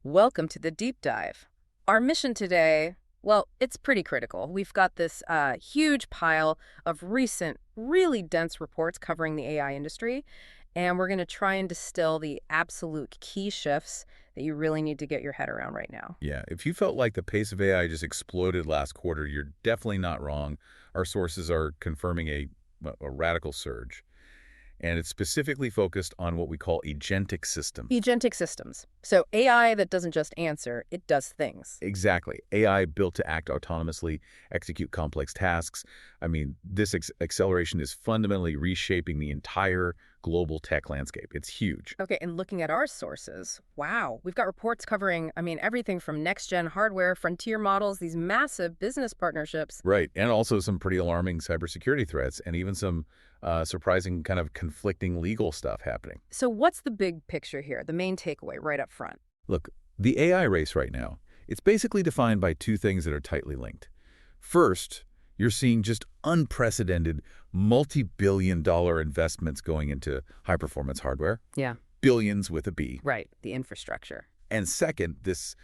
Welcome to the deep dive. Our mission today, well, it's pretty critical. We've got this huge pile of recent, really dense reports covering the AI industry, and we're going to try and distill the absolute key shifts that you really need to get your head around right now. Yeah, if you felt like the pace of AI just exploded last quarter, you're definitely not wrong. Our sources are confirming a radical surge, and it's specifically focused on what we call agentic systems. Agentic systems. So AI that doesn't just answer, it does things. Exactly. AI built to act autonomously, execute complex tasks. I mean, this acceleration is fundamentally reshaping the entire global tech landscape. It's huge. Okay, and looking at our sources, wow, we've got reports covering, everything from next-gen hardware, frontier models, these massive business partnerships. Right, and also some pretty alarming cybersecurity threats and even some surprising kind of conflicting legal stuff happening. So what's the big picture here, the main takeaway right up front? Look, the AI race right now, it's basically defined by two things that are tightly linked. First, you're seeing just unprecedented multi-billion-dollar investments going into high-performance hardware. Yeah. Billions with a B. Right, the infrastructure. And second, this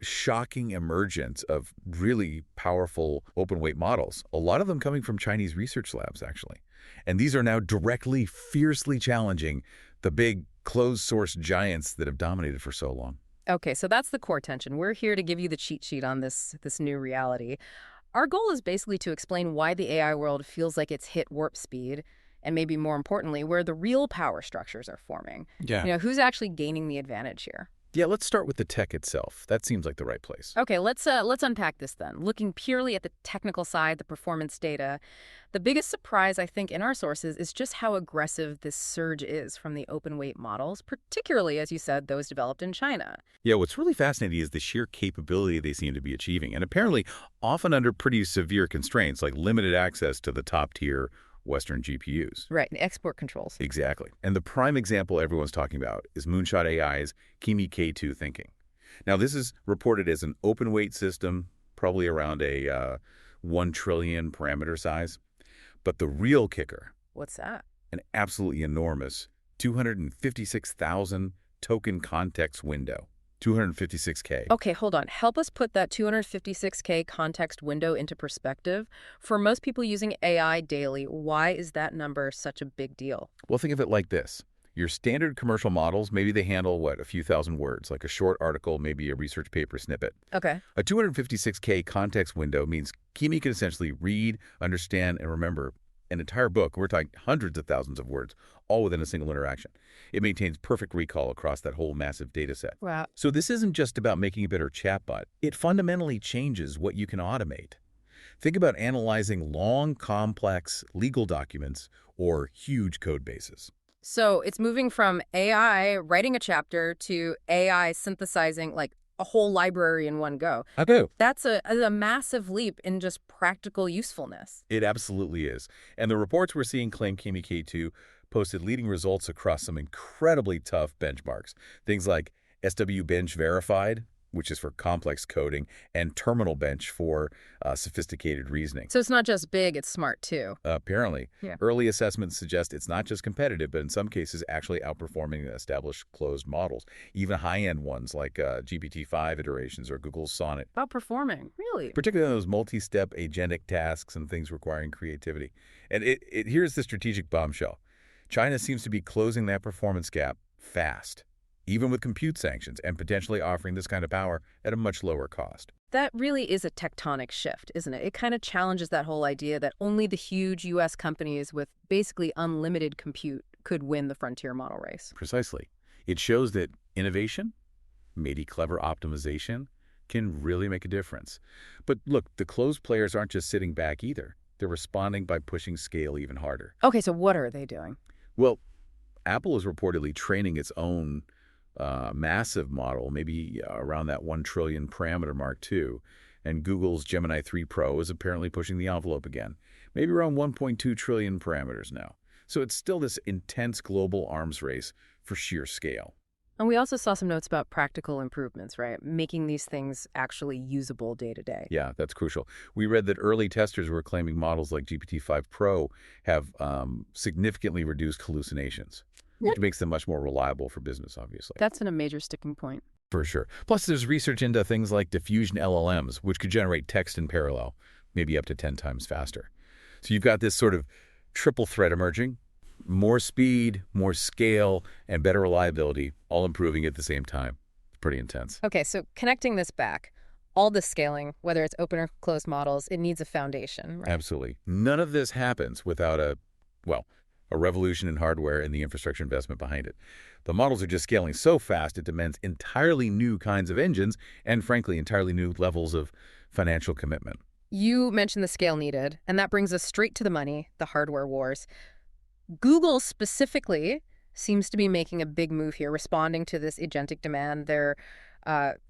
shocking emergence of really powerful open-weight models, a lot of them coming from Chinese research labs, actually. And these are now directly, fiercely challenging the big closed-source giants that have dominated for so long. Okay, so that's the core tension. We're here to give you the cheat sheet on this new reality. Our goal is basically to explain why the AI world feels like it's hit warp speed, and maybe more importantly, where the real power structures are forming. Yeah. Who's actually gaining the advantage here? Yeah, let's start with the tech itself. That seems like the right place. Okay, let's unpack this then. Looking purely at the technical side, the performance data, the biggest surprise, I think, in our sources is just how aggressive this surge is from the open weight models, particularly, as you said, those developed in China. Yeah, what's really fascinating is the sheer capability they seem to be achieving, and apparently often under pretty severe constraints, like limited access to the top-tier Western GPUs. Right, the export controls. Exactly. And the prime example everyone's talking about is Moonshot AI's Kimi K2 thinking. Now, this is reported as an open-weight system, probably around a 1 trillion parameter size. But the real kicker, What's that? an absolutely enormous 256,000 token context window. 256K. Okay, hold on. Help us put that 256K context window into perspective. For most people using AI daily, why is that number such a big deal? Well, think of it like this. Your standard commercial models, maybe they handle, a few thousand words, like a short article, maybe a research paper snippet. Okay. A 256K context window means Kimi can essentially read, understand, and remember an entire book. We're talking hundreds of thousands of words, all within a single interaction. It maintains perfect recall across that whole massive data set. Wow. So this isn't just about making a better chatbot. It fundamentally changes what you can automate. Think about analyzing long, complex legal documents or huge code bases. So it's moving from AI writing a chapter to AI synthesizing like a whole library in one go. I do. That's a massive leap in just practical usefulness. It absolutely is. And the reports we're seeing claim Kimi K2 posted leading results across some incredibly tough benchmarks. Things like SWBench Verified, which is for complex coding, and Terminal Bench for sophisticated reasoning. So it's not just big, it's smart too. Apparently. Yeah. Early assessments suggest it's not just competitive, but in some cases actually outperforming established closed models, even high-end ones like GPT-5 iterations or Google's Sonnet. Outperforming, really? Particularly those multi-step agentic tasks and things requiring creativity. And here's the strategic bombshell. China seems to be closing that performance gap fast, even with compute sanctions, and potentially offering this kind of power at a much lower cost. That really is a tectonic shift, isn't it? It kind of challenges that whole idea that only the huge U.S. companies with basically unlimited compute could win the frontier model race. Precisely. It shows that innovation, maybe clever optimization, can really make a difference. But look, the closed players aren't just sitting back either. They're responding by pushing scale even harder. Okay, so what are they doing? Well, Apple is reportedly training its own massive model, maybe around that 1 trillion parameter mark too. And Google's Gemini 3 Pro is apparently pushing the envelope again, maybe around 1.2 trillion parameters now. So it's still this intense global arms race for sheer scale. And we also saw some notes about practical improvements, right? Making these things actually usable day to day. Yeah, that's crucial. We read that early testers were claiming models like GPT-5 Pro have significantly reduced hallucinations, which makes them much more reliable for business, obviously. That's been a major sticking point. For sure. Plus, there's research into things like diffusion LLMs, which could generate text in parallel, maybe up to 10 times faster. So you've got this sort of triple threat emerging: more speed, more scale, and better reliability, all improving at the same time. It's pretty intense. Okay, so connecting this back, all the scaling, whether it's open or closed models, it needs a foundation, right? Absolutely. None of this happens without a revolution in hardware and the infrastructure investment behind it. The models are just scaling so fast it demands entirely new kinds of engines and, frankly, entirely new levels of financial commitment. You mentioned the scale needed, and that brings us straight to the money, the hardware wars. Google specifically seems to be making a big move here, responding to this agentic demand. They're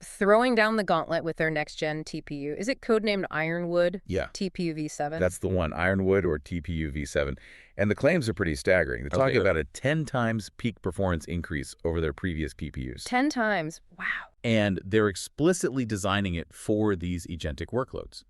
throwing down the gauntlet with their next-gen TPU. Is it codenamed Ironwood? Yeah. TPU v7? That's the one, Ironwood or TPU v7. And the claims are pretty staggering. They're talking about a 10 times peak performance increase over their previous PPUs. 10 times. Wow. And they're explicitly designing it for these agentic workloads.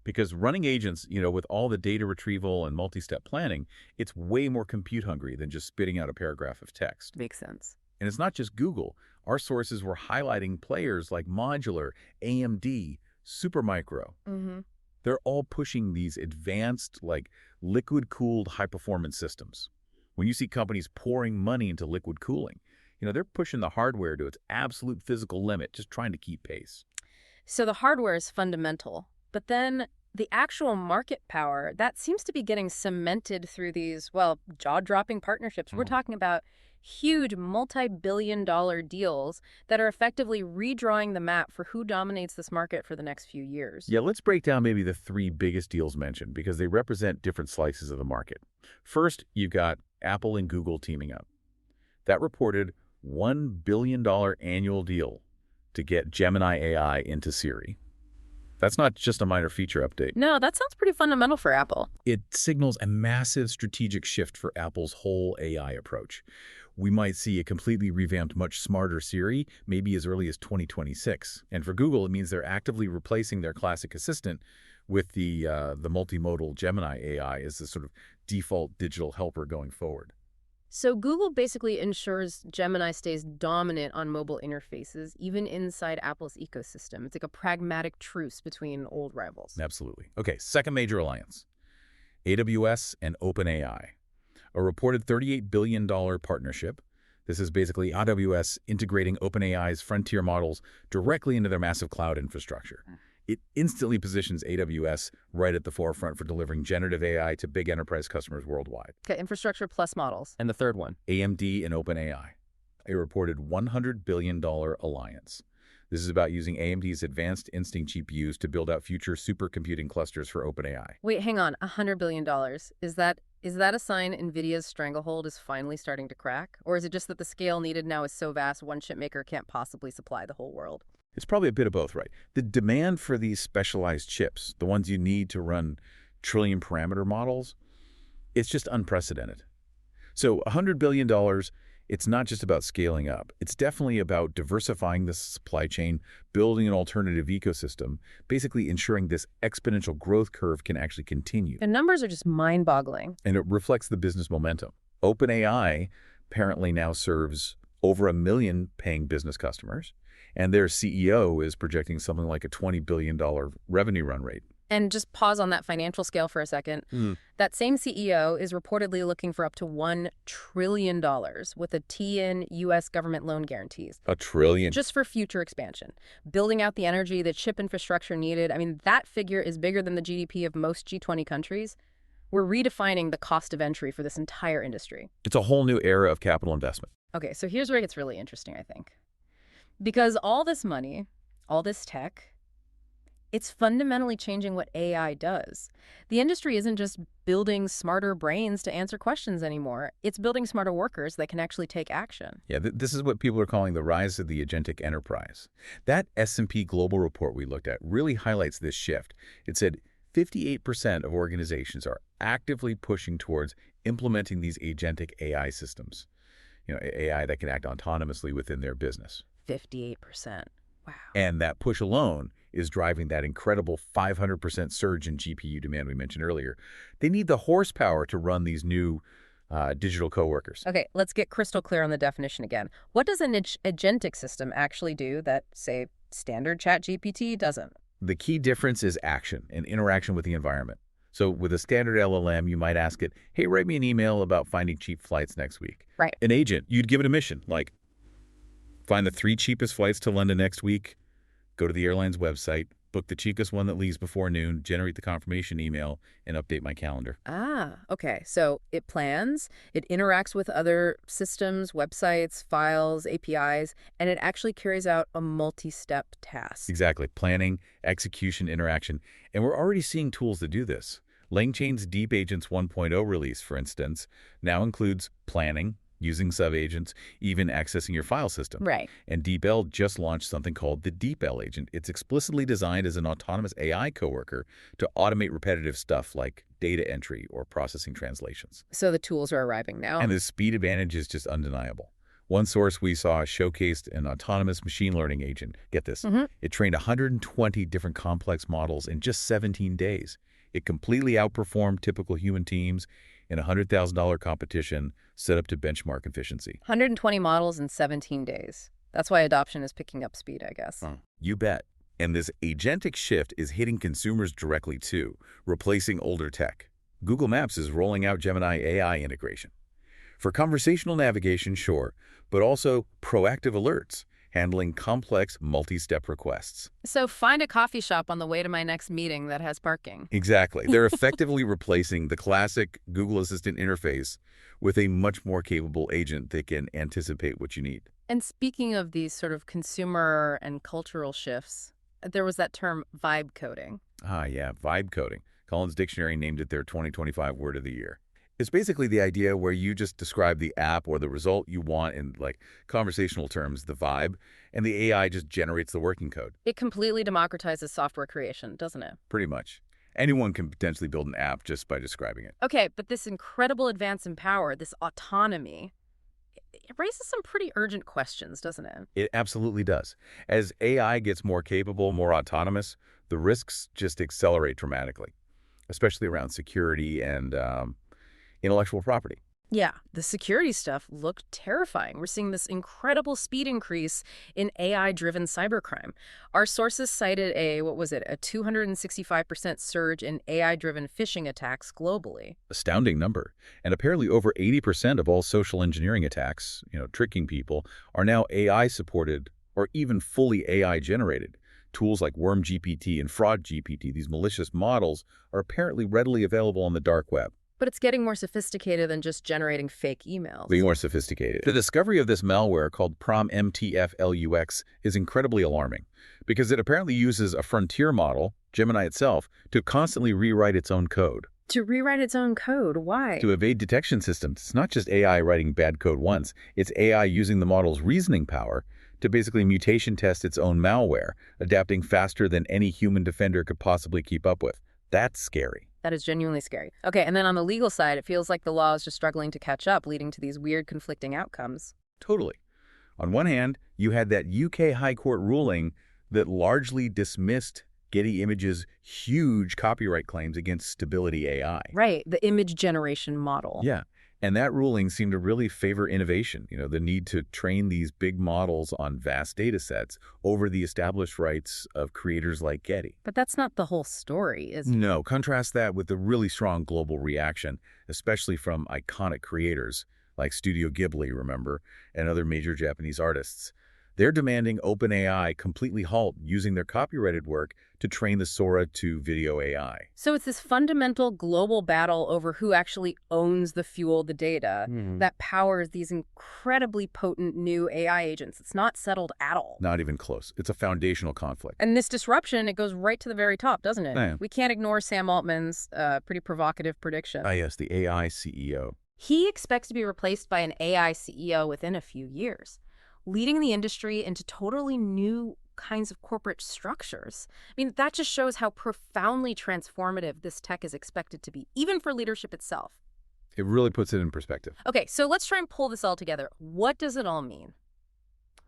Because running agents, with all the data retrieval and multi-step planning, it's way more compute hungry than just spitting out a paragraph of text. Makes sense. And it's not just Google. Our sources were highlighting players like Modular, AMD, Supermicro. Mm-hmm. They're all pushing these advanced, liquid-cooled high-performance systems. When you see companies pouring money into liquid cooling, they're pushing the hardware to its absolute physical limit, just trying to keep pace. So the hardware is fundamental. But then the actual market power, that seems to be getting cemented through these, jaw-dropping partnerships. We're talking about huge multi-billion-dollar deals that are effectively redrawing the map for who dominates this market for the next few years. Yeah, let's break down maybe the three biggest deals mentioned because they represent different slices of the market. First, you've got Apple and Google teaming up. That reported $1 billion annual deal to get Gemini AI into Siri. That's not just a minor feature update. No, that sounds pretty fundamental for Apple. It signals a massive strategic shift for Apple's whole AI approach. We might see a completely revamped, much smarter Siri, maybe as early as 2026. And for Google, it means they're actively replacing their classic assistant with the multimodal Gemini AI as the sort of default digital helper going forward. So Google basically ensures Gemini stays dominant on mobile interfaces, even inside Apple's ecosystem. It's like a pragmatic truce between old rivals. Absolutely. Okay, second major alliance, AWS and OpenAI. A reported $38 billion partnership. This is basically AWS integrating OpenAI's frontier models directly into their massive cloud infrastructure. It instantly positions AWS right at the forefront for delivering generative AI to big enterprise customers worldwide. Okay, infrastructure plus models. And the third one? AMD and OpenAI, a reported $100 billion alliance. This is about using AMD's advanced Instinct GPUs to build out future supercomputing clusters for OpenAI. Wait, hang on. $100 billion. Is that a sign NVIDIA's stranglehold is finally starting to crack? Or is it just that the scale needed now is so vast, one chip maker can't possibly supply the whole world? It's probably a bit of both, right? The demand for these specialized chips, the ones you need to run trillion parameter models, it's just unprecedented. So $100 billion, it's not just about scaling up. It's definitely about diversifying the supply chain, building an alternative ecosystem, basically ensuring this exponential growth curve can actually continue. The numbers are just mind-boggling. And it reflects the business momentum. OpenAI apparently now serves over 1 million paying business customers, and their CEO is projecting something like a $20 billion revenue run rate. And just pause on that financial scale for a second. That same CEO is reportedly looking for up to $1 trillion with a T in U.S. government loan guarantees. $1 trillion. Just for future expansion. Building out the energy, the chip infrastructure needed. I mean, that figure is bigger than the GDP of most G20 countries. We're redefining the cost of entry for this entire industry. It's a whole new era of capital investment. Okay, so here's where it gets really interesting, I think. Because all this money, all this tech, it's fundamentally changing what AI does. The industry isn't just building smarter brains to answer questions anymore. It's building smarter workers that can actually take action. Yeah, this is what people are calling the rise of the agentic enterprise. That S&P Global report we looked at really highlights this shift. It said 58% of organizations are actively pushing towards implementing these agentic AI systems. AI that can act autonomously within their business. 58%. Wow. And that push alone is driving that incredible 500% surge in GPU demand we mentioned earlier. They need the horsepower to run these new digital coworkers. Okay, let's get crystal clear on the definition again. What does an agentic system actually do that, say, standard ChatGPT doesn't? The key difference is action and interaction with the environment. So with a standard LLM, you might ask it, hey, write me an email about finding cheap flights next week. Right. An agent, you'd give it a mission, like find the 3 cheapest flights to London next week, go to the airline's website, book the cheapest one that leaves before noon, generate the confirmation email, and update my calendar. Ah, okay. So it plans, it interacts with other systems, websites, files, APIs, and it actually carries out a multi-step task. Exactly. Planning, execution, interaction. And we're already seeing tools that do this. LangChain's Deep Agents 1.0 release, for instance, now includes planning, using sub-agents, even accessing your file system. Right. And DeepL just launched something called the DeepL agent. It's explicitly designed as an autonomous AI coworker to automate repetitive stuff like data entry or processing translations. So the tools are arriving now. And the speed advantage is just undeniable. One source we saw showcased an autonomous machine learning agent. Get this. It trained 120 different complex models in just 17 days. It completely outperformed typical human teams in a $100,000 competition set up to benchmark efficiency. 120 models in 17 days. That's why adoption is picking up speed, I guess. You bet. And this agentic shift is hitting consumers directly too, replacing older tech. Google Maps is rolling out Gemini AI integration. For conversational navigation, sure, but also proactive alerts, handling complex multi-step requests. So find a coffee shop on the way to my next meeting that has parking. Exactly. They're effectively replacing the classic Google Assistant interface with a much more capable agent that can anticipate what you need. And speaking of these sort of consumer and cultural shifts, there was that term vibe coding. Yeah, vibe coding. Collins Dictionary named it their 2025 word of the year. It's basically the idea where you just describe the app or the result you want in like conversational terms, the vibe, and the AI just generates the working code. It completely democratizes software creation, doesn't it? Pretty much. Anyone can potentially build an app just by describing it. Okay, but this incredible advance in power, this autonomy, it raises some pretty urgent questions, doesn't it? It absolutely does. As AI gets more capable, more autonomous, the risks just accelerate dramatically, especially around security and intellectual property. Yeah, the security stuff looked terrifying. We're seeing this incredible speed increase in AI-driven cybercrime. Our sources cited a 265% surge in AI-driven phishing attacks globally. Astounding number. And apparently over 80% of all social engineering attacks, tricking people, are now AI-supported or even fully AI-generated. Tools like WormGPT and FraudGPT, these malicious models, are apparently readily available on the dark web. But it's getting more sophisticated than just generating fake emails. Being more sophisticated. The discovery of this malware called PROM-MTF-LUX is incredibly alarming because it apparently uses a frontier model, Gemini itself, to constantly rewrite its own code. To rewrite its own code? Why? To evade detection systems. It's not just AI writing bad code once. It's AI using the model's reasoning power to basically mutation test its own malware, adapting faster than any human defender could possibly keep up with. That's scary. That is genuinely scary. Okay, and then on the legal side, it feels like the law is just struggling to catch up, leading to these weird conflicting outcomes. Totally. On one hand, you had that UK High Court ruling that largely dismissed Getty Images' huge copyright claims against Stability AI. Right, the image generation model. Yeah, and that ruling seemed to really favor innovation, the need to train these big models on vast data sets over the established rights of creators like Getty. But that's not the whole story, is it? No, contrast that with the really strong global reaction, especially from iconic creators like Studio Ghibli, remember, and other major Japanese artists. They're demanding OpenAI completely halt using their copyrighted work to train the Sora 2 video AI. So it's this fundamental global battle over who actually owns the fuel, the data, that powers these incredibly potent new AI agents. It's not settled at all. Not even close. It's a foundational conflict. And this disruption, it goes right to the very top, doesn't it? Yeah. We can't ignore Sam Altman's pretty provocative prediction. Yes, the AI CEO. He expects to be replaced by an AI CEO within a few years, leading the industry into totally new kinds of corporate structures. I mean, that just shows how profoundly transformative this tech is expected to be, even for leadership itself. It really puts it in perspective. Okay, so let's try and pull this all together. What does it all mean?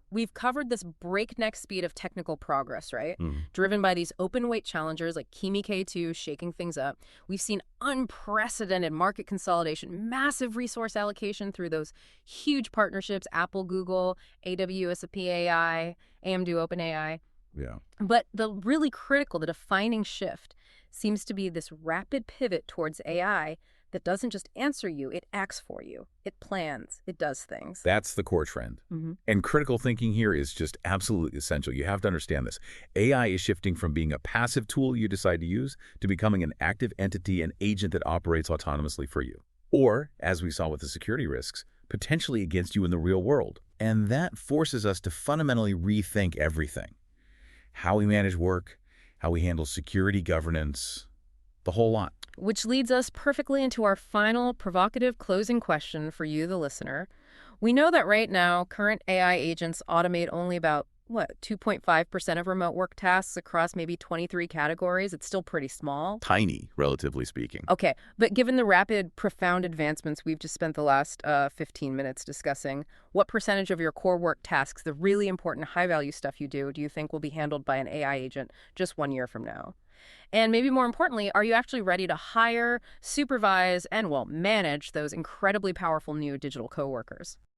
We've covered this breakneck speed of technical progress, right? Mhm. Driven by these open weight challengers like Kimi K2 shaking things up. We've seen unprecedented market consolidation, massive resource allocation through those huge partnerships, Apple, Google, AWS, AI, AMD, OpenAI. Yeah. But the really critical, the defining shift seems to be this rapid pivot towards AI that doesn't just answer you, it acts for you. It plans, it does things. That's the core trend. Hmm. And critical thinking here is just absolutely essential. You have to understand this. AI is shifting from being a passive tool you decide to use to becoming an active entity, an agent that operates autonomously for you. Or, as we saw with the security risks, potentially against you in the real world. And that forces us to fundamentally rethink everything. How we manage work, how we handle security governance, the whole lot. Which leads us perfectly into our final provocative closing question for you, the listener. We know that right now, current AI agents automate only about, 2.5% of remote work tasks across maybe 23 categories. It's still pretty small. Tiny, relatively speaking. Okay, but given the rapid, profound advancements we've just spent the last 15 minutes discussing, what percentage of your core work tasks, the really important high-value stuff do you think will be handled by an AI agent just 1 year from now? And maybe more importantly, are you actually ready to hire, supervise, and, manage those incredibly powerful new digital coworkers?